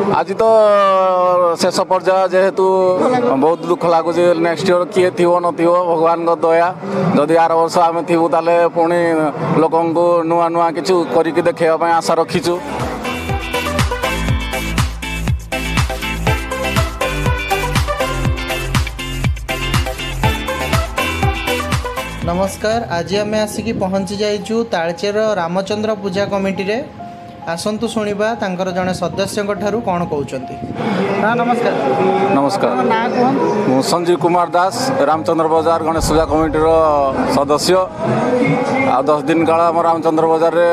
आज तो शेष पर्याय जेहेतु बहुत दुख लगुच नेक्स्ट इयर किए थी नथिव भगवान दया जदि आर वर्ष आम थी ताले पुणी लोक नुआ नुआ कि करके देखा आशा रखीचु। नमस्कार। आज आम आसिक पहुँची जाइचु तालचेर रामचंद्र पूजा कमिटी रे। आसंतु शुणिबा तांकर जने सदस्य ठारू कौन कहते। हाँ नमस्कार। नमस्कार। ना कहूँ मु संजीव कुमार दास रामचंद्र बाजार गणेश पूजा कमिटी सदस्य। आ 10 दिन काल आम रामचंद्र बाजार रे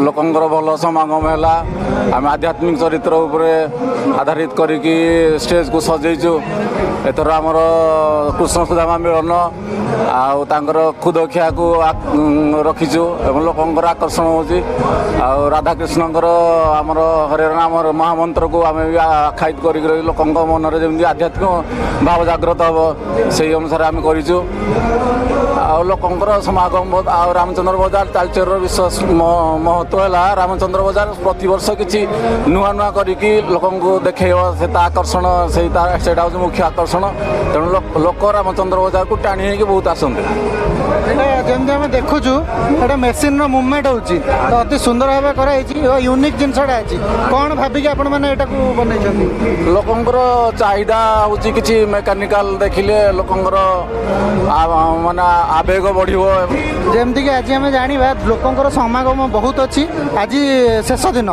लोकंर भल समागम है। आम आध्यात्मिक चरित्र उपरे आधारित करिकी स्टेज को सजैचु। एथर आमर कृष्ण सुदामा मिलन आर खुद खिया को रखीचु एवं लोकंर आकर्षण होची। राधाकृष्ण आमर हरे नाम महामंत्र को आम आखायित कर लोक मन जमी आध्यात्मिक भाव जागृत हम से अनुसार आम करूँ। लोकंर समागम आ रामचंद्र बाजार तालचेर विशेष महत्व है। रामचंद्र बाजार प्रति वर्ष किसी नुआ नुआ करिकी लोकंको देखैव से आकर्षण से मुख्य आकर्षण। तेणु लोक रामचंद्र बाजार को टाणी बहुत आसते। जमी आम देखुचु एटा मेसीन मुवमेंट होची तो अति सुंदर भाव कराई यूनिक जिनसटा अच्छी कौन भाविकी आपण मैंने एटा को बनै लोकंर चाहिदा होची किछि मेकानिकल देखिले लोकंर माने आवेग बढ़िबो। जेमती कि आज आम जाना लोकंर समागम बहुत अच्छी। आज शेष दिन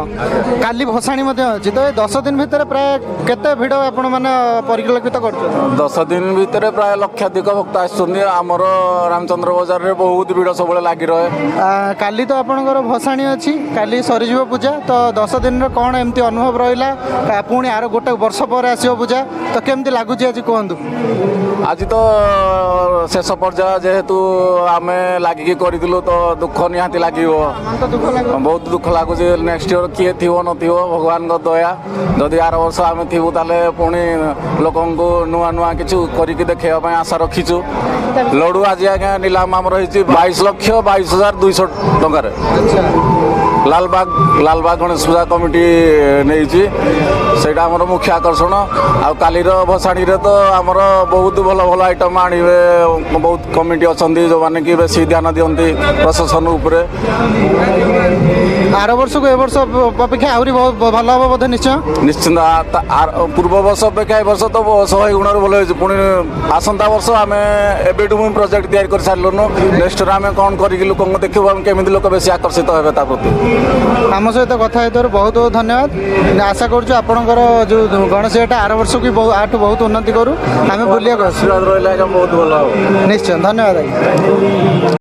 काली भसाणी अच्छी तो 10 दिन भितर प्राय केते भिड़ आपण मैंने परिलक्षित कर 10 दिन भितर प्राय लक्षाधिक भक्त आसुଛନ୍ତି। आमर रामचंद्र बाजार रे बहुत भिड़ सब लगी रहे। काली तो आपणकर भसाणी अच्छी काली सरीज पूजा तो 10 दिन कौन एमती अनुभव रहा पुणी आर गोटे वर्ष पर आसो पूजा तो केमती लगुच आज कहतु। आज तो शेष पर्याय जेहेतु आम लगिकी करूँ तो दुख निहाती लगे बहुत दुख लगुच नेक्स्ट इयर किए थी नथिव भगवान दया जदि आर वर्ष आम थी ताले पुणी लोक नुआ नुआ कि करके देखा आशा रखीचु। लडू आज आज्ञा नीलाम आम रही 22,22,200 टकर लालबाग गणेश पूजा कमिटी नहीं से मुख्य आकर्षण। आलिर भसाणी तो आमर बहुत भल भल आइटम आणवे बहुत कमिटी अच्छा जो मैंने कि बेस ध्यान दिखती प्रशासन उपरे। आर वर्ष को ए वर्ष अपेक्षा आहरी बहुत भल हम बोधे निश्चय निश्चिंत पूर्व वर्ष अपेक्षा ए वर्ष तो 100 गुण भल हो। पुणी आसंता वर्ष आम एबेठू मुझे प्रोजेक्ट तैयारी कर सारूँ। नेक्स्ट आम कौन कर लोक देखू केमी लोक बेस आकर्षित हे प्रति। आम सहित कथा होइथार बहुत बहुत धन्यवाद। आशा करूँ आपणकर जो गणेश एटा आर वर्ष की आठू बहुत उन्नति करूँ आम बुलिया आशीर्वाद रहा बहुत भल। निश्चय धन्यवाद।